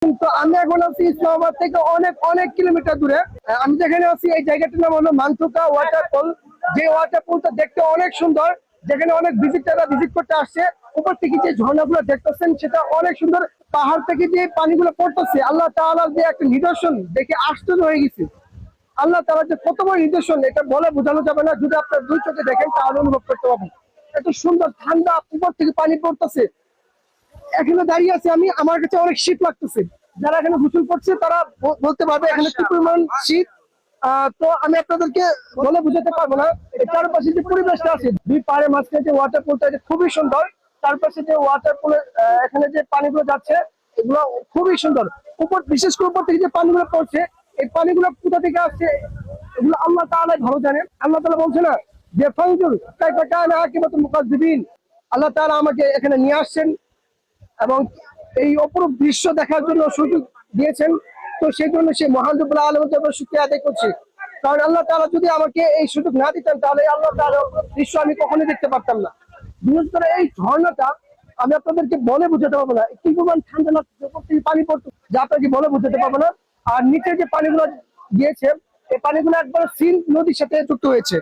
তো আমি এখন আছি ইসলামাবাদ থেকে অনেক অনেক কিলোমিটার দূরে। আমি যেখানে আছি এই জায়গাটার নাম হলো মানথুকা ওয়াটারফল। যে ওয়াটারফলটা দেখতে অনেক সুন্দর, যেখানে অনেক ভিজিটাররা ভিজিট করতে আসছে। উপর থেকে যে ঝর্ণাগুলো দেখতেছেন সেটা অনেক সুন্দর। পাহাড় থেকে যে পানিগুলো পড়তেছে, আল্লাহ তাআলার যে একটা নিদর্শন দেখে আশ্চর্য হয়ে গেছি। আল্লাহ তাআলার যে কত বড় নিদর্শন এটা বলে বোঝানো যাবে না। যদি আপনার দুই চোখে দেখেন তাহলে অনুভব করতে পারবেন। এত সুন্দর ঠান্ডা উপর থেকে পানি পড়তেছে। এখানে দাঁড়িয়ে আছি আমি, আমার কাছে অনেক শীত লাগতেছে। যারা এখানে গোসল করছে তারা বলতে পারবে এখানে কি পরিমাণ শীত। তো আমি আপনাদেরকে বলে বুঝাতে পারবো না। এই চারপাশে যে পরিবেশটা আছে, দুই পাহাড়ের মাঝখানে যে ওয়াটারফলটা, এটা খুবই সুন্দর। চারপাশে যে ওয়াটারফলের এখানে যে পানিগুলো যাচ্ছে এগুলো খুবই সুন্দর। উপর বিশেষ করে উপর থেকে যে পানিগুলো পড়ছে, এই পানিগুলো কোথা থেকে আসছে এগুলো আল্লাহ তাআলাই ভালো জানেন। আল্লাহ তাআলা বলছে না যে ফানজুর কাইফা কানা আকিবাতুল মুকাজ্জিবিন। আল্লাহ তাআলা আমাকে এখানে নিয়ে আসছেন এবং এই অপরূপ দৃশ্য দেখার জন্য সুযোগ দিয়েছেন। তো সেই জন্য সেই মহান রব্বুল আলামিনের শুকরিয়া আদায় করছি। কারণ আল্লাহ তাআলা যদি আমাকে এই সুযোগ না দিতেন তাহলে আল্লাহ তাআলার দৃশ্য আমি কখনোই দেখতে পারতাম না। বিশেষ করে এই ঝর্ণাটা আমি আপনাদেরকে বলে বোঝাতে পারবো না। কি পরিমাণ ঠান্ডা লাগছে, উপর থেকে পানি পড়তো যা আপনাকে বলে বোঝাতে পারবো না। আর নিচে যে পানিগুলো গিয়েছে এই পানিগুলো একবার সিন নদীর সাথে যুক্ত হয়েছে।